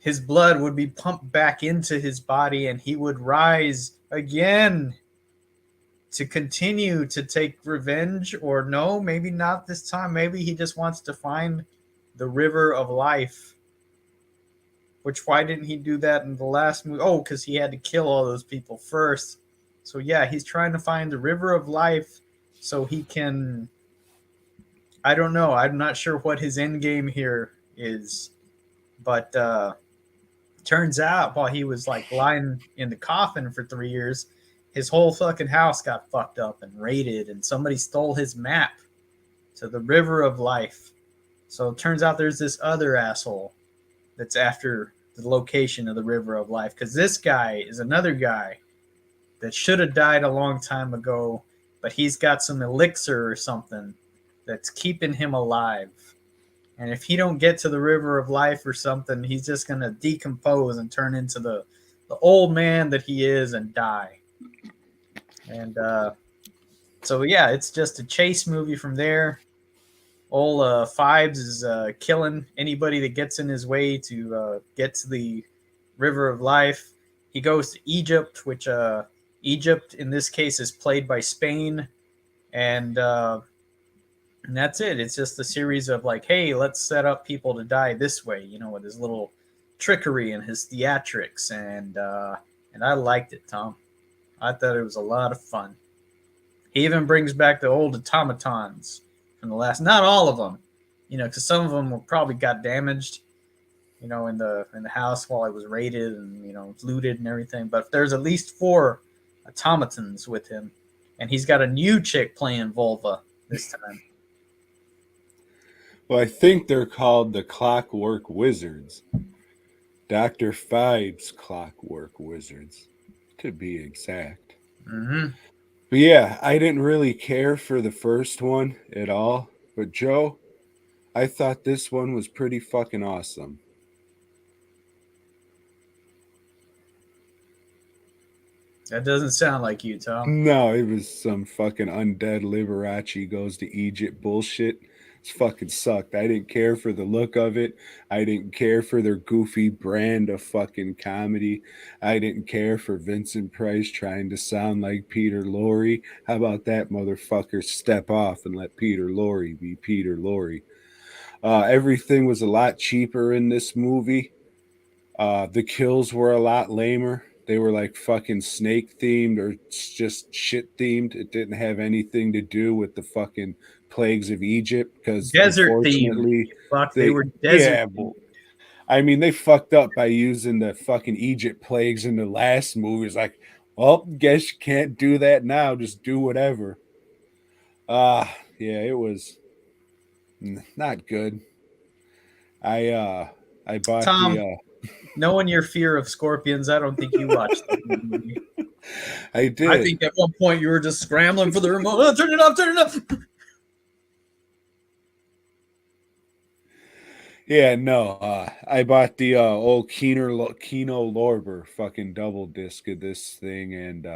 his blood would be pumped back into his body and he would rise again to continue to take revenge. Or no, maybe not this time. Maybe he just wants to find the river of life. Which, why didn't he do that in the last movie? Oh, because he had to kill all those people first. So yeah, he's trying to find the river of life so he can. I don't know. I'm not sure what his end game here is, but turns out while he was like lying in the coffin for 3 years, his whole fucking house got fucked up and raided, and somebody stole his map to the river of life. So it turns out there's this other asshole that's after the location of the river of life, because this guy is another guy that should have died a long time ago, but he's got some elixir or something that's keeping him alive. And if he don't get to the river of life or something, he's just going to decompose and turn into the old man that he is and die. And so, yeah, it's just a chase movie from there. Old Phibes is killing anybody that gets in his way to get to the river of life. He goes to Egypt, which Egypt in this case is played by Spain. And that's it. It's just a series of like, hey, let's set up people to die this way, you know, with his little trickery and his theatrics. And I liked it, Tom. I thought it was a lot of fun. He even brings back the old automatons from the last, not all of them, you know, because some of them were probably got damaged, you know, in the house while it was raided and, you know, looted and everything. But there's at least 4 automatons with him, and he's got a new chick playing Volva this time. Well, I think they're called the Clockwork Wizards. Dr. Phibes Clockwork Wizards, to be exact. Mm-hmm. But yeah, I didn't really care for the first one at all. But Joe, I thought this one was pretty fucking awesome. That doesn't sound like you, Tom. No, it was some fucking undead Liberace goes to Egypt bullshit. It's fucking sucked. I didn't care for the look of it. I didn't care for their goofy brand of fucking comedy. I didn't care for Vincent Price trying to sound like Peter Lorre. How about that motherfucker step off and let Peter Lorre be Peter Lorre? Everything was a lot cheaper in this movie. The kills were a lot lamer. They were like fucking snake themed or just shit themed. It didn't have anything to do with the fucking plagues of Egypt because Desert unfortunately, themed. They were desert themed. I mean, they fucked up by using the fucking Egypt plagues in the last movie. It's like, well, guess you can't do that now. Just do whatever. Yeah, it was not good. I bought Tom, the knowing your fear of scorpions, I don't think you watched the movie. I did. I think at one point you were just scrambling for the remote. Oh, turn it off, turn it off. Yeah, no. I bought the old Kino Lorber fucking double disc of this thing and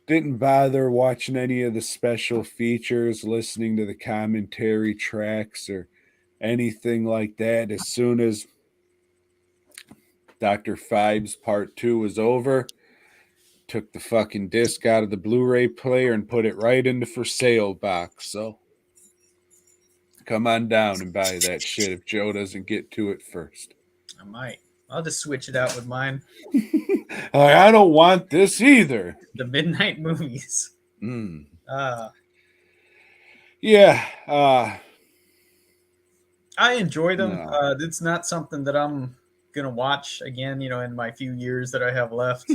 didn't bother watching any of the special features, listening to the commentary tracks or anything like that. As soon as Dr. Phibes Part 2 was over, took the fucking disc out of the Blu-ray player and put it right in the for sale box. So come on down and buy that shit if Joe doesn't get to it first. I might. I'll just switch it out with mine. I don't want this either. The midnight movies. Yeah. I enjoy them. No. It's not something that I'm gonna watch again, you know, in my few years that I have left.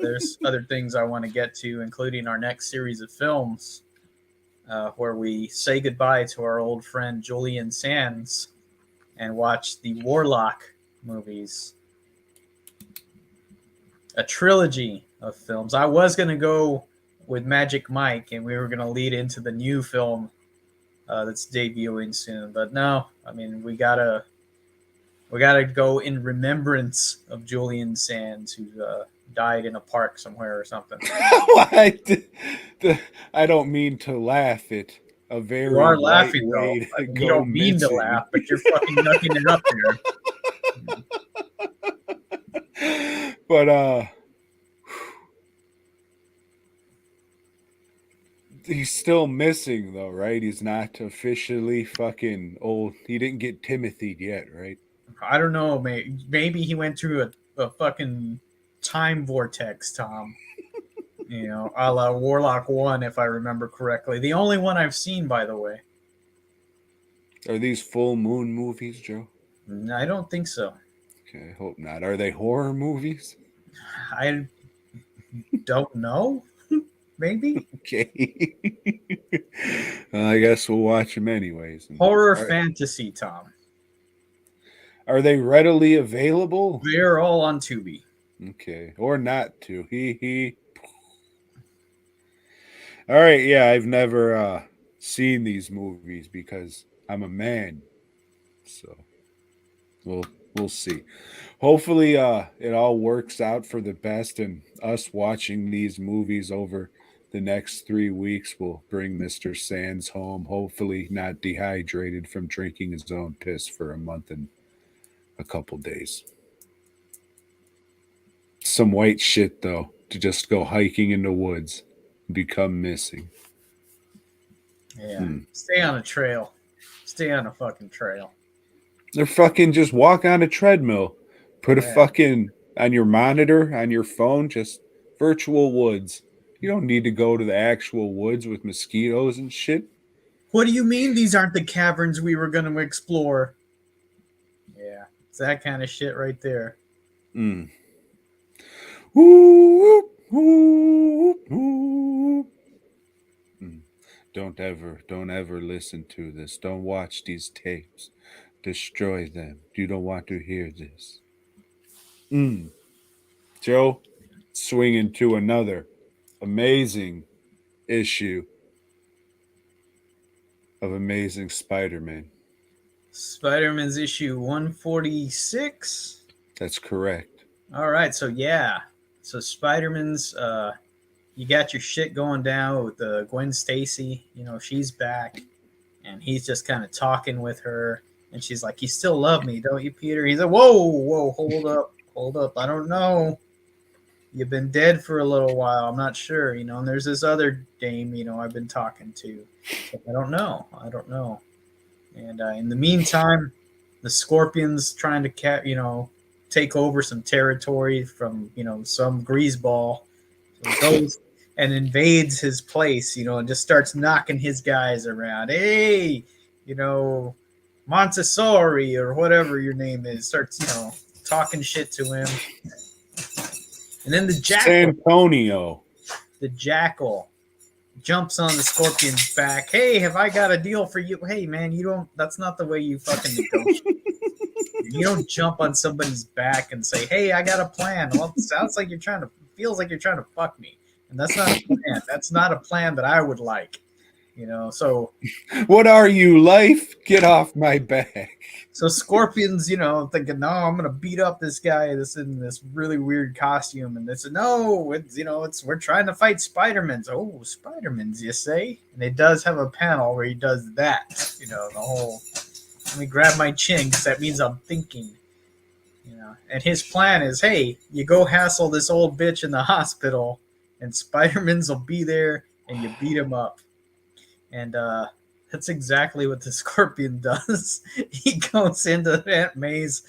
There's other things I want to get to, including our next series of films, where we say goodbye to our old friend Julian Sands and watch the Warlock movies. A trilogy of films. I was going to go with Magic Mike, and we were going to lead into the new film that's debuting soon. But no, I mean, we gotta go in remembrance of Julian Sands, who died in a park somewhere or something. I don't mean to laugh at a very you are laughing, way though. to You don't mean to laugh, but you're fucking nucking it up there. But he's still missing though, right? He's not officially fucking old. He didn't get Timothy'd yet, right? I don't know. Maybe he went through a fucking time vortex, Tom. A la Warlock 1, if I remember correctly. The only one I've seen, by the way. Are these full moon movies, Joe? I don't think so. Okay, I hope not. Are they horror movies? I don't know. Maybe. Okay. Well, I guess we'll watch them anyways. Horror fantasy, Tom. Are they readily available? They're all on Tubi. Okay. Or not to. He. All right, yeah, I've never seen these movies because I'm a man. So we'll see. Hopefully it all works out for the best, and us watching these movies over the next 3 weeks will bring Mr. Sands home, hopefully not dehydrated from drinking his own piss for a month and a couple days. Some white shit though, to just go hiking in the woods, become missing. Yeah. Stay on a trail. Stay on a fucking trail. They're fucking just walk on a treadmill. Put a fucking on your monitor, on your phone, just virtual woods. You don't need to go to the actual woods with mosquitoes and shit. What do you mean these aren't the caverns we were going to explore? Yeah, it's that kind of shit right there. Mm. Ooh, ooh, ooh. Don't ever listen to this. Don't watch these tapes. Destroy them. You don't want to hear this. Joe, swinging to another amazing issue of Amazing Spider-Man. Spider-Man's issue 146. That's correct. All right, so Spider-Man's you got your shit going down with Gwen Stacy. She's back, and he's just kind of talking with her, and she's like, "You still love me, don't you, Peter?" He's like, "Whoa, hold up, I don't know. You've been dead for a little while. I'm not sure, And there's this other dame, I've been talking to. I don't know. And in the meantime, the Scorpions trying to take over some territory from some greaseball. So he goes and invades his place, and just starts knocking his guys around. Hey, Montessori or whatever your name is, starts talking shit to him. And then the jackal jumps on the Scorpion's back. Hey, have I got a deal for you? Hey, man, that's not the way you fucking negotiate. You don't jump on somebody's back and say, hey, I got a plan. Well, it feels like you're trying to fuck me. And that's not a plan. That's not a plan that I would like. So what are you, life? Get off my back. So Scorpion's, thinking, no, I'm gonna beat up this guy that's in this really weird costume, and they said, no, we're trying to fight Spider-Man's. Oh, Spider-Man's, you say? And it does have a panel where he does that, the whole. Let me grab my chin because that means I'm thinking. And his plan is, hey, you go hassle this old bitch in the hospital, and Spider-Man's will be there, and you beat him up. And that's exactly what the Scorpion does. He goes into Aunt May's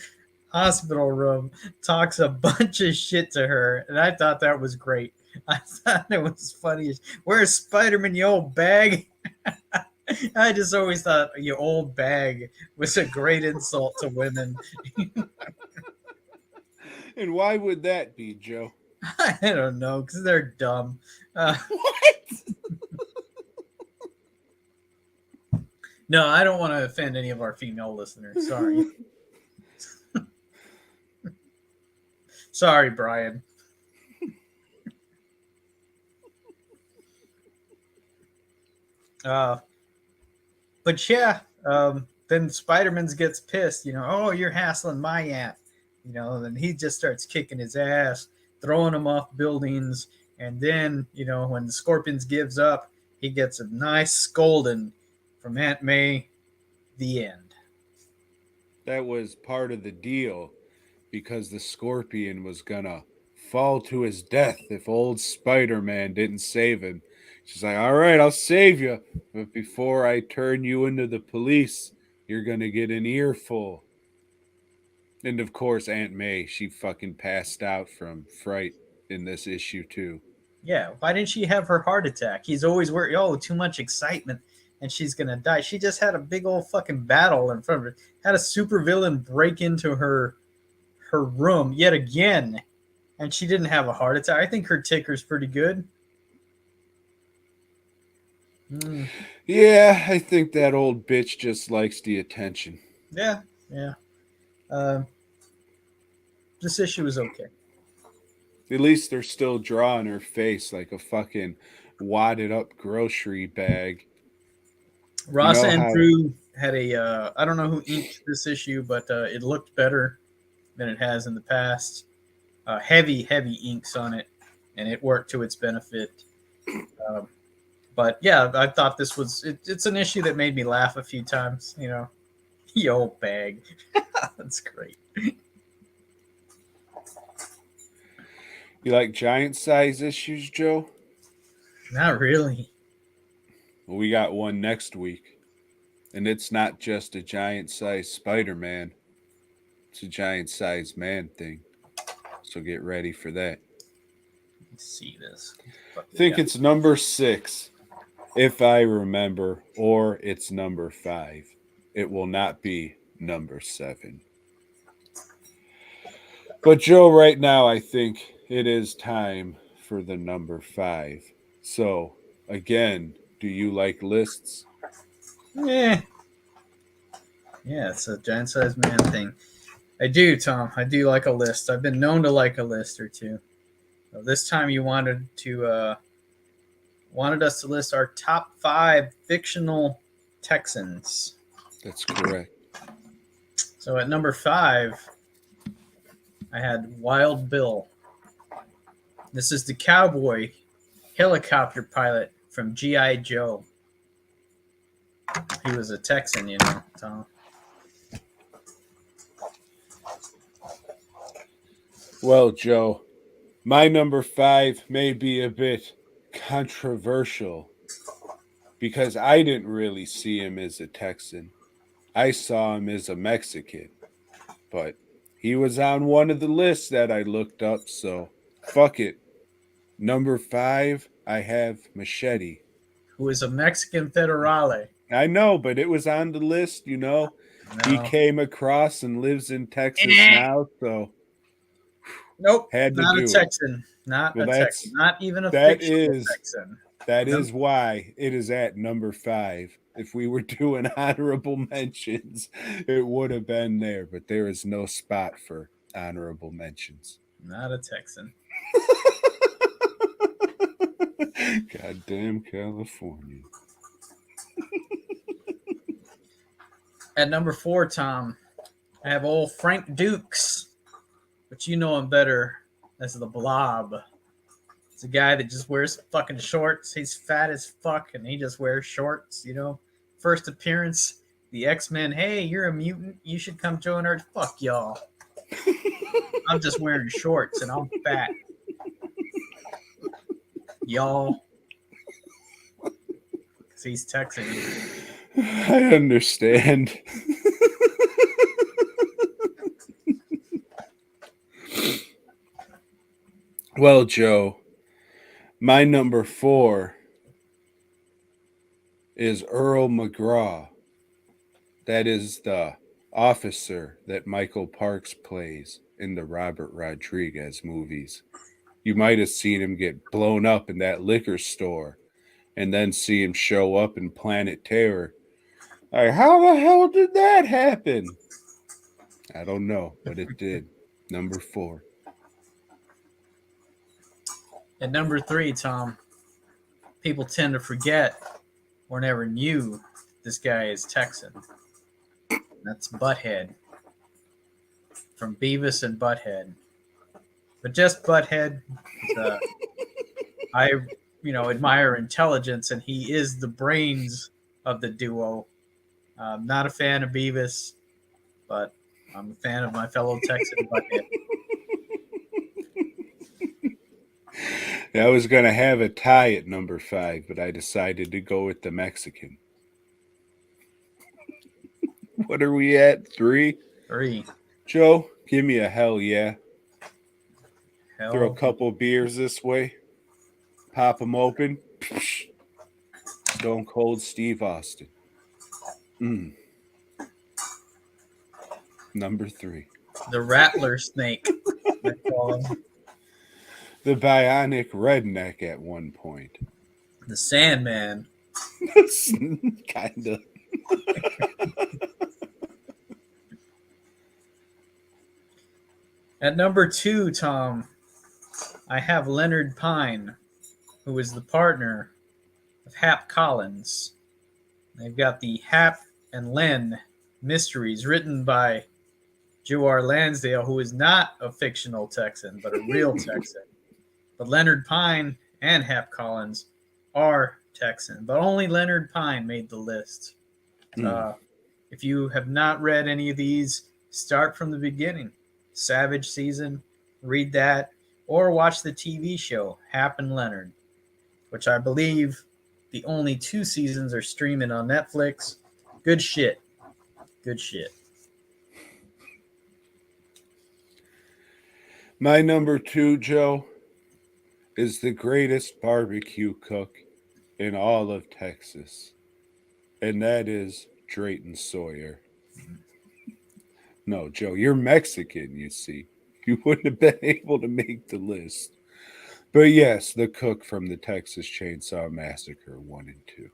hospital room, talks a bunch of shit to her, and I thought that was great. I thought it was funny. Where's Spider-Man, you old bag? I just always thought you old bag was a great insult to women. And why would that be, Joe? I don't know, because they're dumb. What? No, I don't want to offend any of our female listeners. Sorry. Sorry, Brian. But yeah, then Spider-Man gets pissed, oh, you're hassling my aunt, then he just starts kicking his ass, throwing him off buildings, and then, when the Scorpions gives up, he gets a nice scolding from Aunt May. The end. That was part of the deal, because the Scorpion was gonna fall to his death if old Spider-Man didn't save him. She's like, all right, I'll save you. But before I turn you into the police, you're going to get an earful. And of course, Aunt May, she fucking passed out from fright in this issue too. Yeah, why didn't she have her heart attack? He's always worried, oh, too much excitement and she's gonna die. She just had a big old fucking battle in front of her. Had a supervillain break into her room yet again, and she didn't have a heart attack. I think her ticker's pretty good. Yeah, I think that old bitch just likes the attention. Yeah. This issue is okay. At least they're still drawing her face like a fucking wadded up grocery bag. Ross Andrew had a, I don't know who inked this issue, but it looked better than it has in the past. Heavy inks on it, and it worked to its benefit. But yeah, I thought this was, it's an issue that made me laugh a few times, you know. You old bag. That's great. You like giant size issues, Joe? Not really. Well, we got one next week. And it's not just a giant size Spider-Man. It's a giant size man thing. So get ready for that. Let's see this. I think it's number 6, if I remember, or it's number 5. It will not be number 7. But Joe, right now, I think it is time for the number 5. So, again, do you like lists? Yeah, it's a giant sized man thing. I do, Tom. I do like a list. I've been known to like a list or two. So this time you wanted us to list our top 5 fictional Texans. That's correct. So at number 5, I had Wild Bill. This is the cowboy helicopter pilot from G.I. Joe. He was a Texan, you know, Tom. Well, Joe, my number 5 may be a bit controversial because I didn't really see him as a Texan. I saw him as a Mexican, but he was on one of the lists that I looked up, so fuck it. Number 5, I have Machete. Who is a Mexican federale. I know, but it was on the list, you know. No. He came across and lives in Texas now, so nope, had to not do a Texan. Not well, a Texan. Not even a fictional Texan. That is why it is at number 5. If we were doing honorable mentions, it would have been there, but there is no spot for honorable mentions. Not a Texan. Goddamn California. At number 4, Tom, I have old Frank Dukes, but you know him better as the Blob. It's a guy that just wears fucking shorts. He's fat as fuck, and he just wears shorts, you know. First appearance, the X-Men, hey, you're a mutant. You should come join our... Fuck y'all. I'm just wearing shorts, and I'm fat. Y'all. Because he's Texan. I understand. Well, Joe, my number 4 is Earl McGraw. That is the officer that Michael Parks plays in the Robert Rodriguez movies. You might have seen him get blown up in that liquor store and then see him show up in Planet Terror. Like, how the hell did that happen? I don't know, but it did. Number 4. At number 3, Tom, people tend to forget or never knew this guy is Texan. That's Butthead from Beavis and Butthead. But just Butthead. I, admire intelligence, and he is the brains of the duo. I'm not a fan of Beavis, but I'm a fan of my fellow Texan Butthead. I was going to have a tie at number 5, but I decided to go with the Mexican. What are we at? 3? 3. Joe, give me a hell yeah. Throw a Hell. couple beers this way. Pop them open. Stone Cold Steve Austin. Number 3. The Rattler Snake. They call him. The Bionic Redneck at one point. The Sandman. Kinda. At number 2, Tom, I have Leonard Pine, who is the partner of Hap Collins. They've got the Hap and Len Mysteries, written by Joe R. Lansdale, who is not a fictional Texan, but a real Texan. But Leonard Pine and Hap Collins are Texan, but only Leonard Pine made the list. If you have not read any of these, start from the beginning. Savage Season, read that, or watch the TV show Hap and Leonard, which I believe the only 2 seasons are streaming on Netflix. Good shit. Good shit. My number 2, Joe, is the greatest barbecue cook in all of Texas, and that is Drayton Sawyer. No, Joe, you're Mexican, you see. You wouldn't have been able to make the list. But yes, the cook from the Texas Chainsaw Massacre 1 and 2.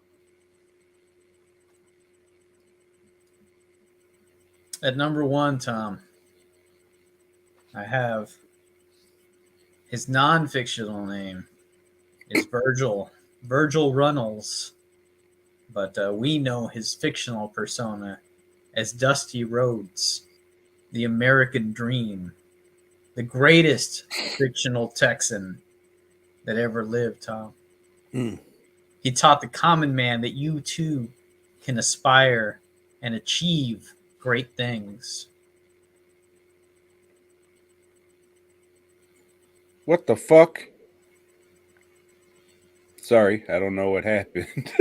At number 1, Tom, I have his non-fictional name is Virgil Runnels, but we know his fictional persona as Dusty Rhodes, the American Dream, the greatest fictional Texan that ever lived, Tom. He taught the common man that you too can aspire and achieve great things. What the fuck? Sorry, I don't know what happened.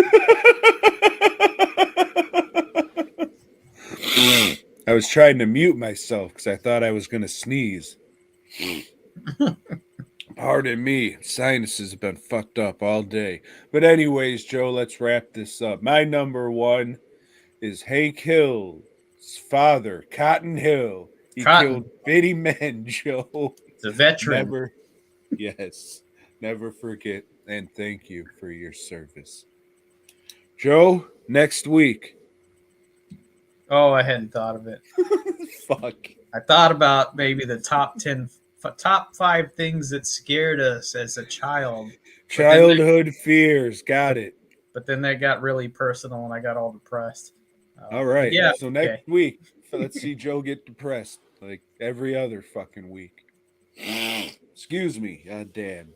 I was trying to mute myself because I thought I was going to sneeze. Pardon me. Sinuses have been fucked up all day. But anyways, Joe, let's wrap this up. My number 1 is Hank Hill's father, Cotton Hill. He killed 50 men, Joe. The veteran. Never forget, and thank you for your service. Joe, next week. Oh, I hadn't thought of it. Fuck. I thought about maybe the top 5 things that scared us as a child. Childhood fears. Got it. But then that got really personal and I got all depressed. All right. Yeah. So next week, let's see Joe get depressed like every other fucking week. Excuse me. God damn.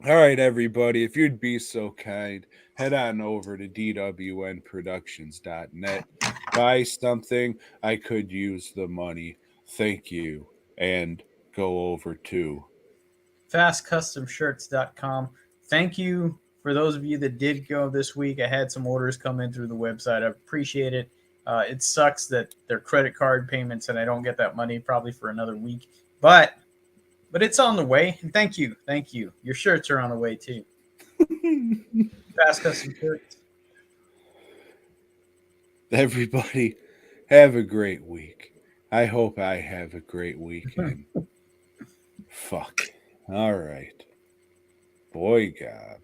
All right, everybody. If you'd be so kind, head on over to dwnproductions.net. Buy something. I could use the money. Thank you. And go over to fastcustomshirts.com. Thank you for those of you that did go this week. I had some orders come in through the website. I appreciate it. It sucks that they're credit card payments and I don't get that money probably for another week. But it's on the way. And thank you. Your shirts are on the way too. Fast Custom Shirts. Everybody, have a great week. I hope I have a great weekend. Fuck. All right. BOYGOB.